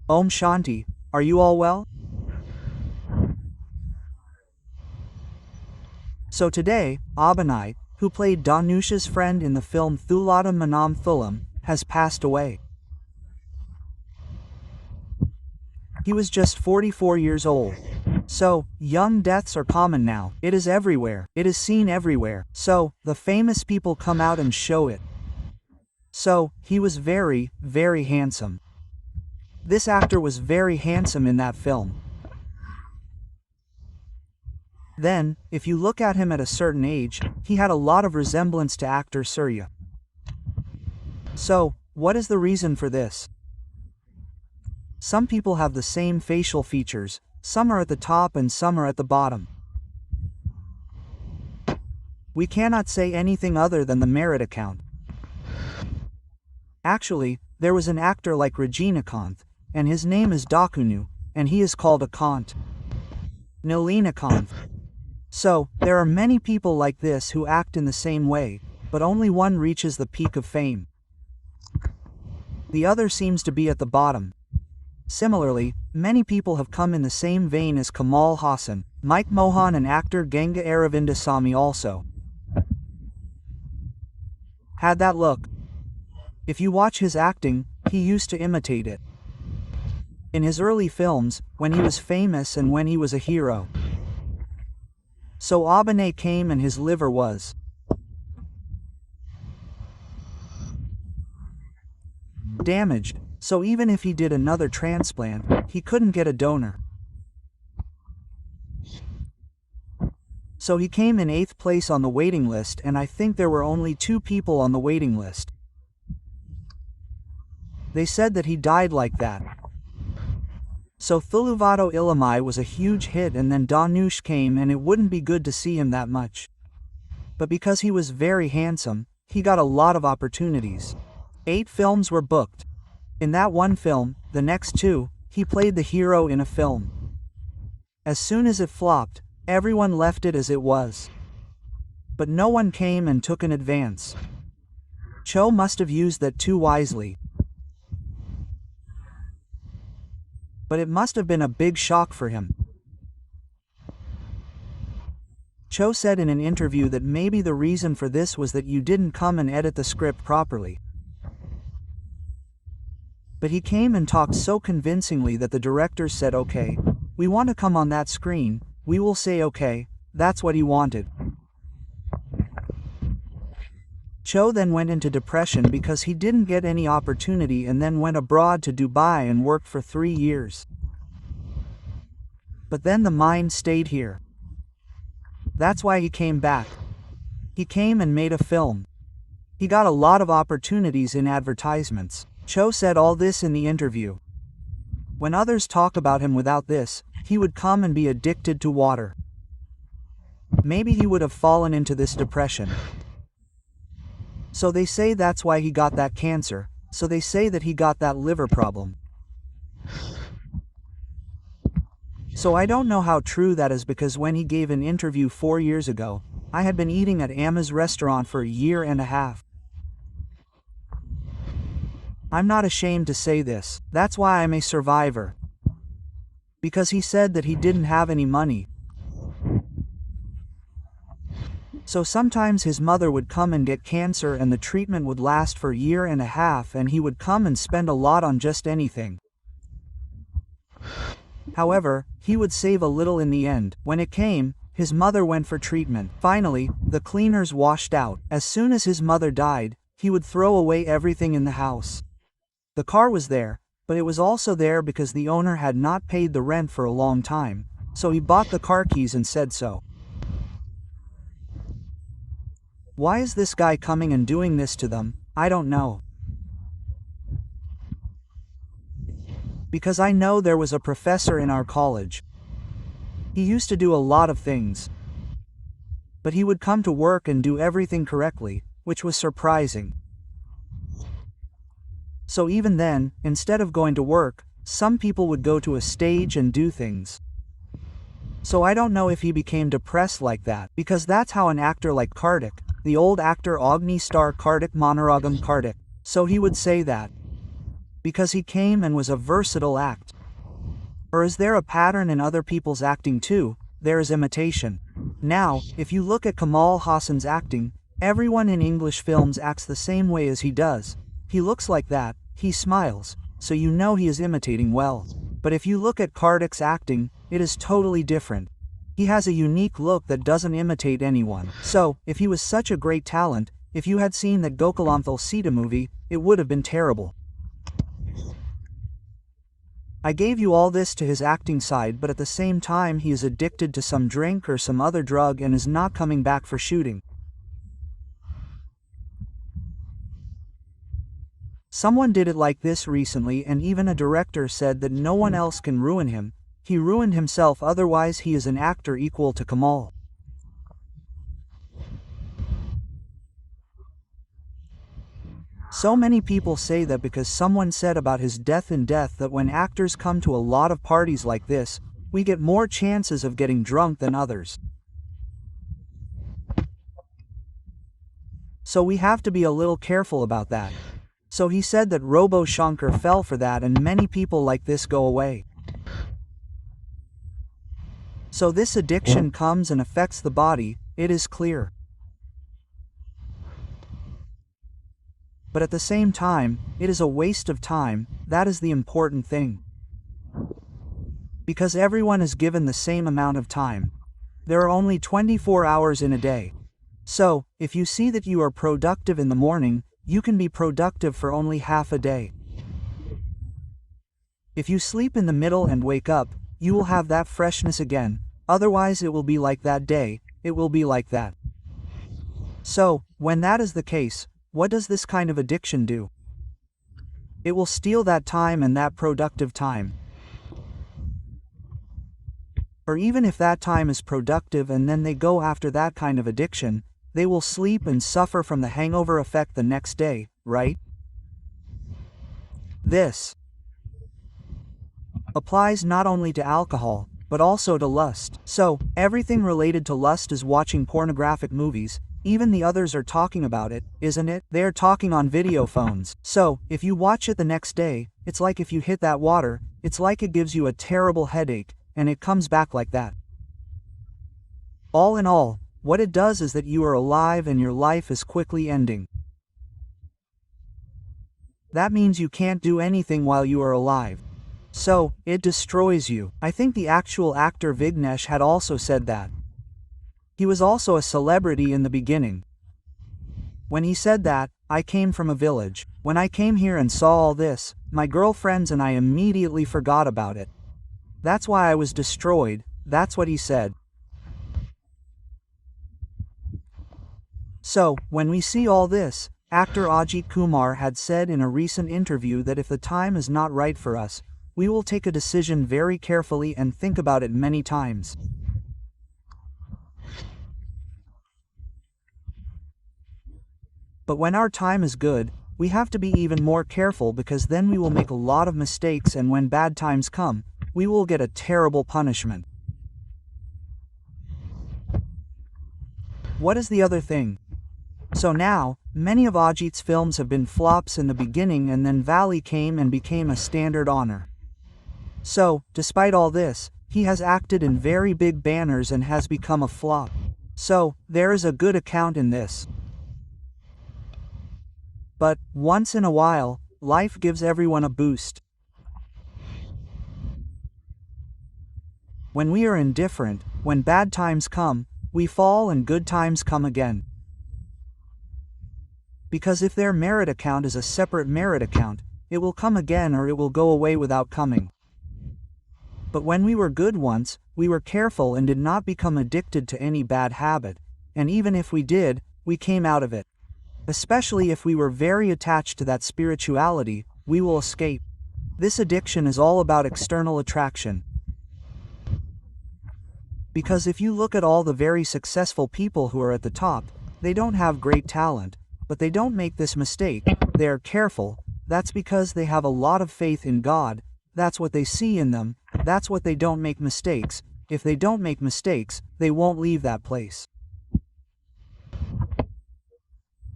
Om Shanti, are you all well? So today, Abhinay, who played Dhanush's friend in the film Thuladam Manam Thulam, has passed away. He was just 44 years old. So, young deaths are common now. It is everywhere. It is seen everywhere. So, the famous people come out and show it. So, he was very, very handsome. This actor was very handsome in that film. Then, if you look at him at a certain age, he had a lot of resemblance to actor Surya. So, what is the reason for this? Some people have the same facial features, some are at the top and some are at the bottom. We cannot say anything other than the merit account. Actually, there was an actor like Rajinikanth, and his name is Dakunu, and he is called Akant. Nilinakanth. So, there are many people like this who act in the same way, but only one reaches the peak of fame. The other seems to be at the bottom. Similarly, many people have come in the same vein as Kamal Haasan, Mike Mohan and actor Ganga Aravindasamy also had that look. If you watch his acting, he used to imitate it. In his early films, when he was famous and when he was a hero. So Abhinay came and his liver was damaged, so even if he did another transplant, he couldn't get a donor. So he came in 8th place on the waiting list, and I think there were only 2 people on the waiting list. They said that he died like that. So Thuluvado Ilamai was a huge hit, and then Dhanush came, and it wouldn't be good to see him that much. But because he was very handsome, he got a lot of opportunities. 8 films were booked. In that one film, the next 2, he played the hero in a film. As soon as it flopped, everyone left it as it was. But no one came and took an advance. Cho must have used that too wisely. But it must have been a big shock for him. Cho said in an interview that maybe the reason for this was that you didn't come and edit the script properly. But he came and talked so convincingly that the director said, okay, we want to come on that screen, we will say okay, that's what he wanted. Cho then went into depression because he didn't get any opportunity and then went abroad to Dubai and worked for 3 years. But then the mind stayed here. That's why he came back. He came and made a film. He got a lot of opportunities in advertisements. Cho said all this in the interview. When others talk about him without this, he would come and be addicted to water. Maybe he would have fallen into this depression. So they say that's why he got that cancer, so they say that he got that liver problem. So I don't know how true that is, because when he gave an interview 4 years ago, I had been eating at Amma's restaurant for a year and a half. I'm not ashamed to say this, that's why I'm a survivor. Because he said that he didn't have any money. So sometimes his mother would come and get cancer and the treatment would last for a year and a half, and he would come and spend a lot on just anything. However, he would save a little in the end. When it came, his mother went for treatment. Finally, the cleaners washed out. As soon as his mother died, he would throw away everything in the house. The car was there, but it was also there because the owner had not paid the rent for a long time, so he bought the car keys and said so. Why is this guy coming and doing this to them? I don't know. Because I know there was a professor in our college. He used to do a lot of things. But he would come to work and do everything correctly, which was surprising. So even then, instead of going to work, some people would go to a stage and do things. So I don't know if he became depressed like that, because that's how an actor like Kartik, the old actor Agni star Kartik Manaragam Kartik, so he would say that. Because he came and was a versatile act. Or is there a pattern in other people's acting too? There is imitation. Now, if you look at Kamal Haasan's acting, everyone in English films acts the same way as he does. He looks like that, he smiles, so you know he is imitating well. But if you look at Karthik's acting, it is totally different. He has a unique look that doesn't imitate anyone. So, if he was such a great talent, if you had seen that Gokulanthal Sita movie, it would have been terrible. I gave you all this to his acting side, but at the same time he is addicted to some drink or some other drug and is not coming back for shooting. Someone did it like this recently, and even a director said that no one else can ruin him. He ruined himself, otherwise he is an actor equal to Kamal. So many people say that because someone said about his death in death that when actors come to a lot of parties like this, we get more chances of getting drunk than others. So we have to be a little careful about that. So he said that Robo Shankar fell for that, and many people like this go away. So this addiction comes and affects the body, it is clear. But at the same time, it is a waste of time, that is the important thing. Because everyone is given the same amount of time. There are only 24 hours in a day. So, if you see that you are productive in the morning, you can be productive for only half a day. If you sleep in the middle and wake up, you will have that freshness again, otherwise it will be like that day, it will be like that. So, when that is the case, what does this kind of addiction do? It will steal that time and that productive time. Or even if that time is productive and then they go after that kind of addiction, they will sleep and suffer from the hangover effect the next day, right? This applies not only to alcohol, but also to lust. So, everything related to lust is watching pornographic movies. Even the others are talking about it, isn't it? They are talking on video phones. So, if you watch it the next day, it's like if you hit that water, it's like it gives you a terrible headache, and it comes back like that. All in all, what it does is that you are alive and your life is quickly ending. That means you can't do anything while you are alive. So, it destroys you. I think the actual actor Vignesh had also said that. He was also a celebrity in the beginning. When he said that, I came from a village. When I came here and saw all this, my girlfriends and I immediately forgot about it. That's why I was destroyed, that's what he said. So, when we see all this, actor Ajit Kumar had said in a recent interview that if the time is not right for us, we will take a decision very carefully and think about it many times. But when our time is good, we have to be even more careful, because then we will make a lot of mistakes, and when bad times come, we will get a terrible punishment. What is the other thing? So now, many of Ajit's films have been flops in the beginning, and then Valley came and became a standard honor. So, despite all this, he has acted in very big banners and has become a flop. So, there is a good account in this. But, once in a while, life gives everyone a boost. When we are indifferent, when bad times come, we fall and good times come again. Because if their merit account is a separate merit account, it will come again or it will go away without coming. But when we were good once, we were careful and did not become addicted to any bad habit, and even if we did, we came out of it. Especially if we were very attached to that spirituality, we will escape. This addiction is all about external attraction. Because if you look at all the very successful people who are at the top, they don't have great talent, but they don't make this mistake, they are careful. That's because they have a lot of faith in God, that's what they see in them, that's what they don't make mistakes. If they don't make mistakes, they won't leave that place.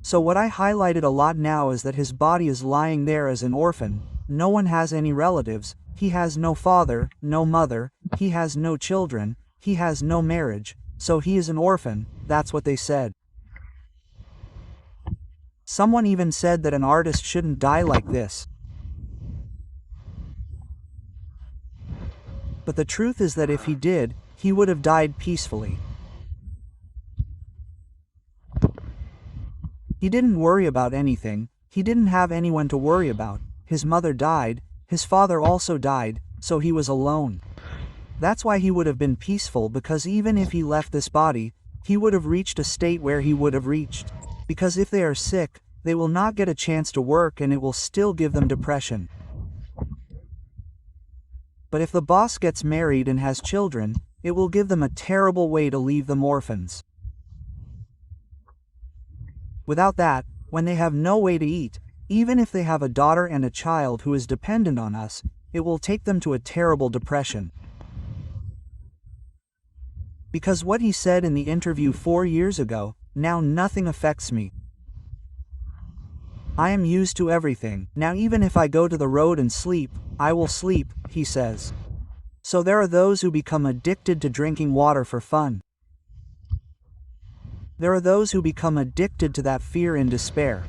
So what I highlighted a lot now is that his body is lying there as an orphan, no one has any relatives, he has no father, no mother, he has no children, he has no marriage, so he is an orphan, that's what they said. Someone even said that an artist shouldn't die like this. But the truth is that if he did, he would have died peacefully. He didn't worry about anything, he didn't have anyone to worry about. His mother died, his father also died, so he was alone. That's why he would have been peaceful, because even if he left this body, he would have reached a state where he would have reached. Because if they are sick, they will not get a chance to work and it will still give them depression. But if the boss gets married and has children, it will give them a terrible way to leave them orphans. Without that, when they have no way to eat, even if they have a daughter and a child who is dependent on us, it will take them to a terrible depression. Because what he said in the interview 4 years ago, now nothing affects me. I am used to everything, now even if I go to the road and sleep, I will sleep, he says. So there are those who become addicted to drinking water for fun. There are those who become addicted to that fear and despair.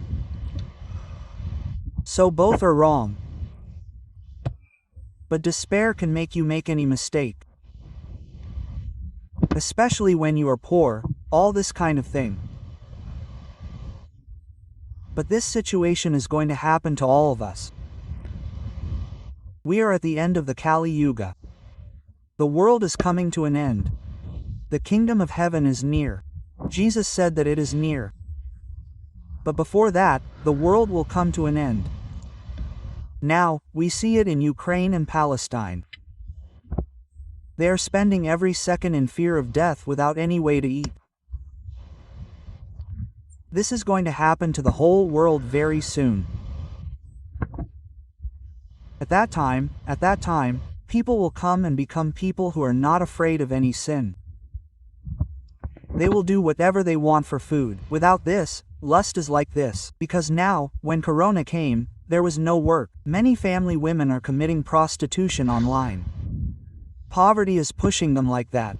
So both are wrong. But despair can make you make any mistake. Especially when you are poor, all this kind of thing. But this situation is going to happen to all of us. We are at the end of the Kali Yuga. The world is coming to an end. The kingdom of heaven is near. Jesus said that it is near. But before that, the world will come to an end. Now, we see it in Ukraine and Palestine. They are spending every second in fear of death without any way to eat. This is going to happen to the whole world very soon. At that time, people will come and become people who are not afraid of any sin. They will do whatever they want for food. Without this, lust is like this. Because now, when Corona came, there was no work. Many family women are committing prostitution online. Poverty is pushing them like that.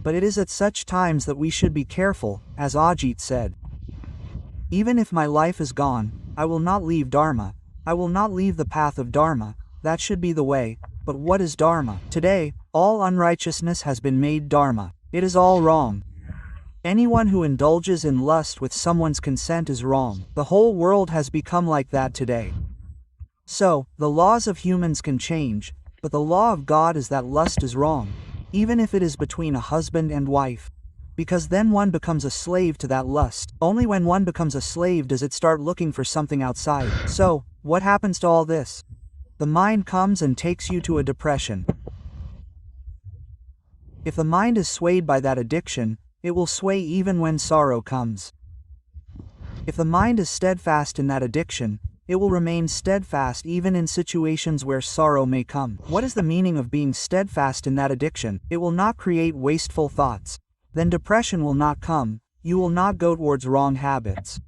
But it is at such times that we should be careful, as Ajit said. Even if my life is gone, I will not leave Dharma. I will not leave the path of Dharma. That should be the way. But what is Dharma? Today, all unrighteousness has been made Dharma. It is all wrong. Anyone who indulges in lust with someone's consent is wrong. The whole world has become like that today. So, the laws of humans can change, but the law of God is that lust is wrong, even if it is between a husband and wife. Because then one becomes a slave to that lust. Only when one becomes a slave does it start looking for something outside. So, what happens to all this? The mind comes and takes you to a depression. If the mind is swayed by that addiction, it will sway even when sorrow comes. If the mind is steadfast in that addiction, it will remain steadfast even in situations where sorrow may come. What is the meaning of being steadfast in that addiction? It will not create wasteful thoughts. Then depression will not come, you will not go towards wrong habits.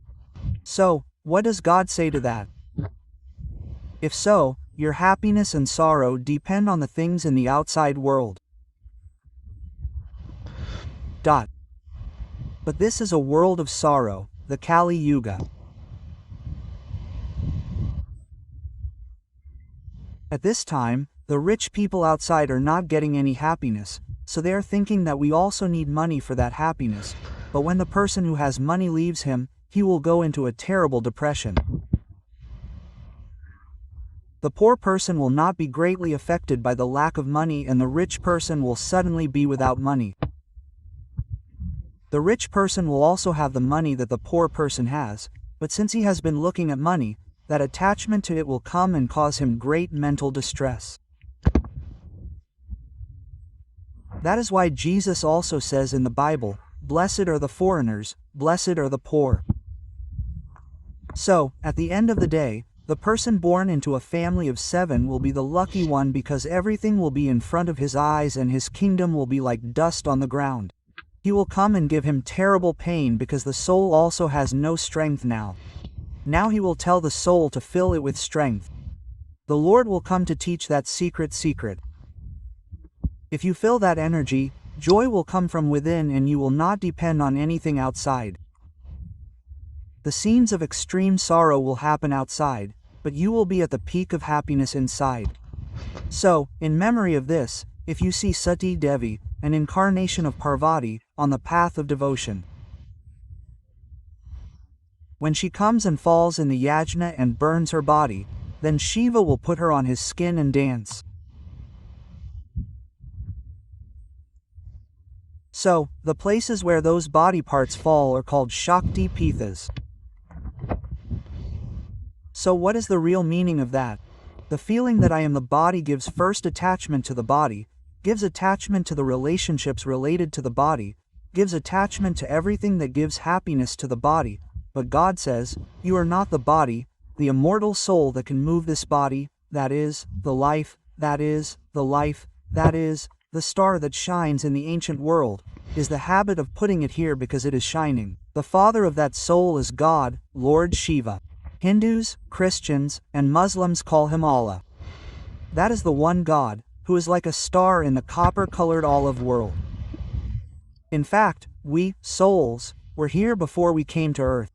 So, what does God say to that? If so, your happiness and sorrow depend on the things in the outside world. But this is a world of sorrow, the Kali Yuga. At this time, the rich people outside are not getting any happiness, so they are thinking that we also need money for that happiness, but when the person who has money leaves him, he will go into a terrible depression. The poor person will not be greatly affected by the lack of money and the rich person will suddenly be without money. The rich person will also have the money that the poor person has, but since he has been looking at money, that attachment to it will come and cause him great mental distress. That is why Jesus also says in the Bible, "Blessed are the foreigners, blessed are the poor." So, at the end of the day, the person born into a family of 7 will be the lucky one because everything will be in front of his eyes and his kingdom will be like dust on the ground. He will come and give him terrible pain because the soul also has no strength now. Now he will tell the soul to fill it with strength. The Lord will come to teach that secret. If you feel that energy, joy will come from within and you will not depend on anything outside. The scenes of extreme sorrow will happen outside, but you will be at the peak of happiness inside. So, in memory of this, if you see Sati Devi, an incarnation of Parvati, on the path of devotion, when she comes and falls in the yajna and burns her body, then Shiva will put her on his skin and dance. So, the places where those body parts fall are called Shakti Pithas. So what is the real meaning of that? The feeling that I am the body gives first attachment to the body, gives attachment to the relationships related to the body, gives attachment to everything that gives happiness to the body, but God says, you are not the body, the immortal soul that can move this body, that is, the life, that is, the life, that is, the star that shines in the ancient world, is the habit of putting it here because it is shining. The father of that soul is God, Lord Shiva. Hindus, Christians, and Muslims call him Allah. That is the one God, who is like a star in the copper-colored olive world. In fact, we, souls, were here before we came to earth.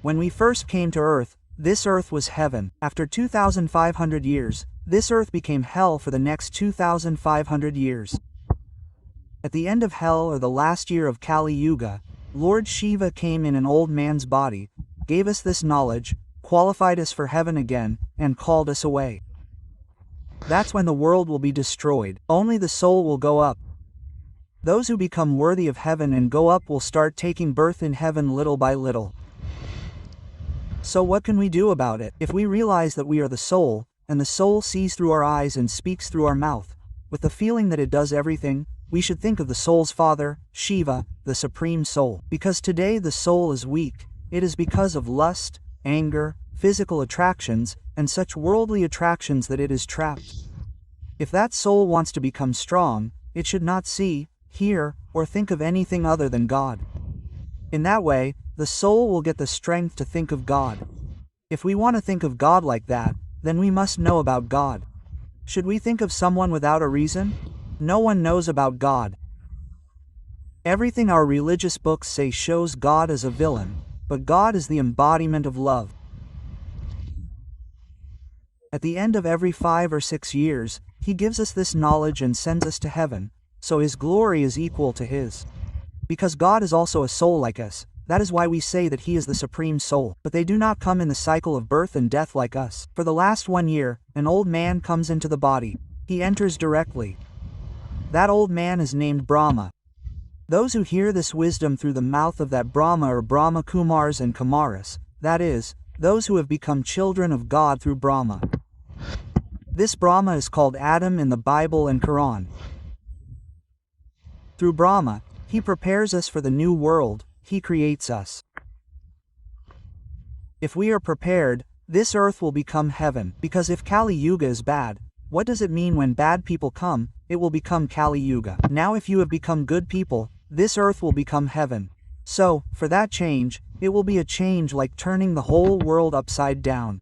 When we first came to earth, this earth was heaven. After 2,500 years, this earth became hell for the next 2,500 years. At the end of hell or the last year of Kali Yuga, Lord Shiva came in an old man's body, gave us this knowledge, qualified us for heaven again, and called us away. That's when the world will be destroyed. Only the soul will go up. Those who become worthy of heaven and go up will start taking birth in heaven little by little. So what can we do about it? If we realize that we are the soul, and the soul sees through our eyes and speaks through our mouth, with the feeling that it does everything, we should think of the soul's father, Shiva, the supreme soul. Because today the soul is weak, it is because of lust, anger, physical attractions, and such worldly attractions that it is trapped. If that soul wants to become strong, it should not see, hear, or think of anything other than God. In that way, the soul will get the strength to think of God. If we want to think of God like that, then we must know about God. Should we think of someone without a reason? No one knows about God. Everything our religious books say shows God as a villain, but God is the embodiment of love. At the end of every 5 or 6 years, He gives us this knowledge and sends us to heaven, so His glory is equal to His. Because God is also a soul like us, that is why we say that He is the supreme soul. But they do not come in the cycle of birth and death like us. For the last 1 year, an old man comes into the body. He enters directly. That old man is named Brahma. Those who hear this wisdom through the mouth of that Brahma are Brahma Kumars and Kumaras, that is, those who have become children of God through Brahma. This Brahma is called Adam in the Bible and Quran. Through Brahma, He prepares us for the new world, He creates us. If we are prepared, this earth will become heaven, because if Kali Yuga is bad, what does it mean when bad people come? It will become Kali Yuga. Now if you have become good people, this earth will become heaven. So, for that change, it will be a change like turning the whole world upside down.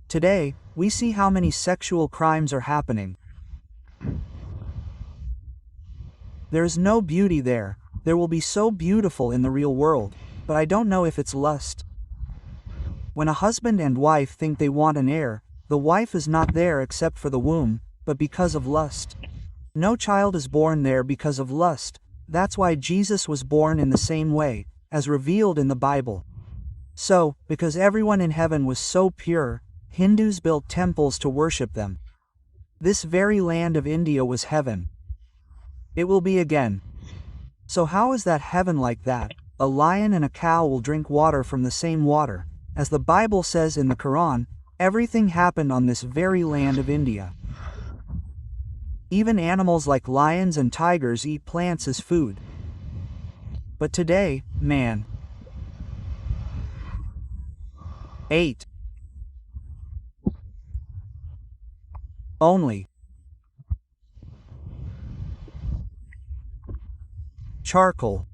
Today, we see how many sexual crimes are happening. There is no beauty there. There will be so beautiful in the real world, but I don't know if it's lust. When a husband and wife think they want an heir, the wife is not there except for the womb, but because of lust. No child is born there because of lust. That's why Jesus was born in the same way, as revealed in the Bible. So, because everyone in heaven was so pure, Hindus built temples to worship them. This very land of India was heaven. It will be again. So how is that heaven like that? A lion and a cow will drink water from the same water. As the Bible says in the Quran, everything happened on this very land of India. Even animals like lions and tigers eat plants as food. But today, man ate only charcoal.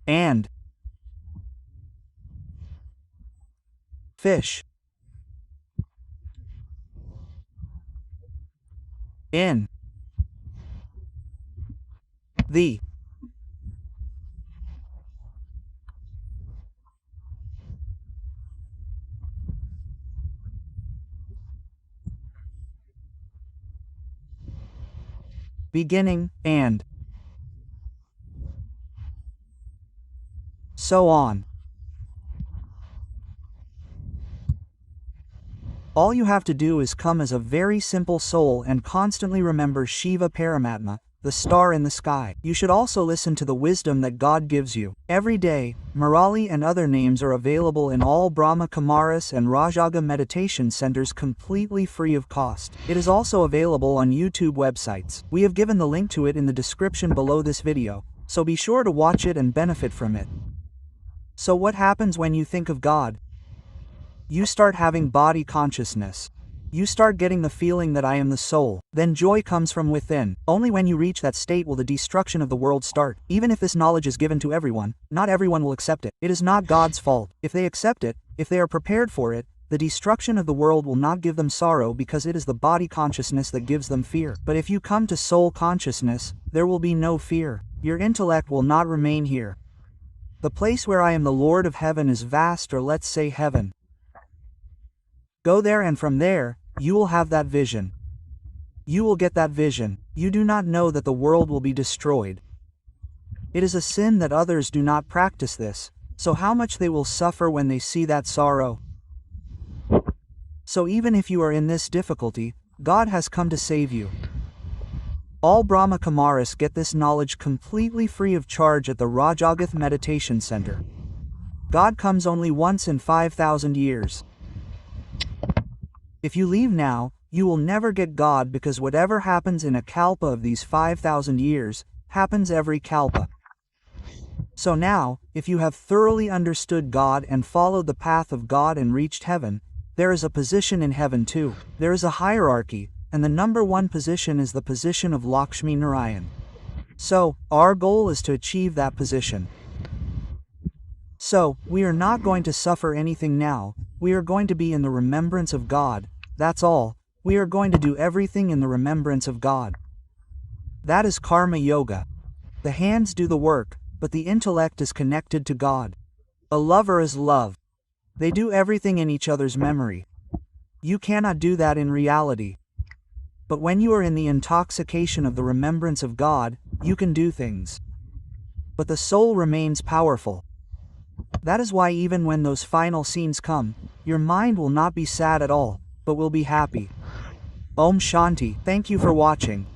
and fish in the beginning, and so on. All you have to do is come as a very simple soul and constantly remember Shiva Paramatma, the star in the sky. You should also listen to the wisdom that God gives you. Every day, Murali and other names are available in all Brahma Kumaris and Rajaga meditation centers completely free of cost. It is also available on YouTube websites. We have given the link to it in the description below this video, so be sure to watch it and benefit from it. So what happens when you think of God? You start having body consciousness. You start getting the feeling that I am the soul. Then joy comes from within. Only when you reach that state will the destruction of the world start. Even if this knowledge is given to everyone, not everyone will accept it. It is not God's fault. If they accept it, if they are prepared for it, the destruction of the world will not give them sorrow because it is the body consciousness that gives them fear. But if you come to soul consciousness, there will be no fear. Your intellect will not remain here. The place where I am the Lord of heaven is vast, or let's say heaven. Go there, and from there, you will have that vision. You will get that vision. You do not know that the world will be destroyed. It is a sin that others do not practice this, so how much they will suffer when they see that sorrow. So even if you are in this difficulty, God has come to save you. All Brahma Kumaris get this knowledge completely free of charge at the Rajagath Meditation Center. God comes only once in 5,000 years. If you leave now, you will never get God, because whatever happens in a kalpa of these 5,000 years, happens every kalpa. So now, if you have thoroughly understood God and followed the path of God and reached heaven, there is a position in heaven too. There is a hierarchy, and the number one position is the position of Lakshmi Narayan. So, our goal is to achieve that position. So, we are not going to suffer anything now, we are going to be in the remembrance of God, that's all. We are going to do everything in the remembrance of God. That is Karma Yoga. The hands do the work, but the intellect is connected to God. A lover is love. They do everything in each other's memory. You cannot do that in reality. But when you are in the intoxication of the remembrance of God, you can do things. But the soul remains powerful. That is why even when those final scenes come, your mind will not be sad at all, but will be happy. Om Shanti. Thank you for watching.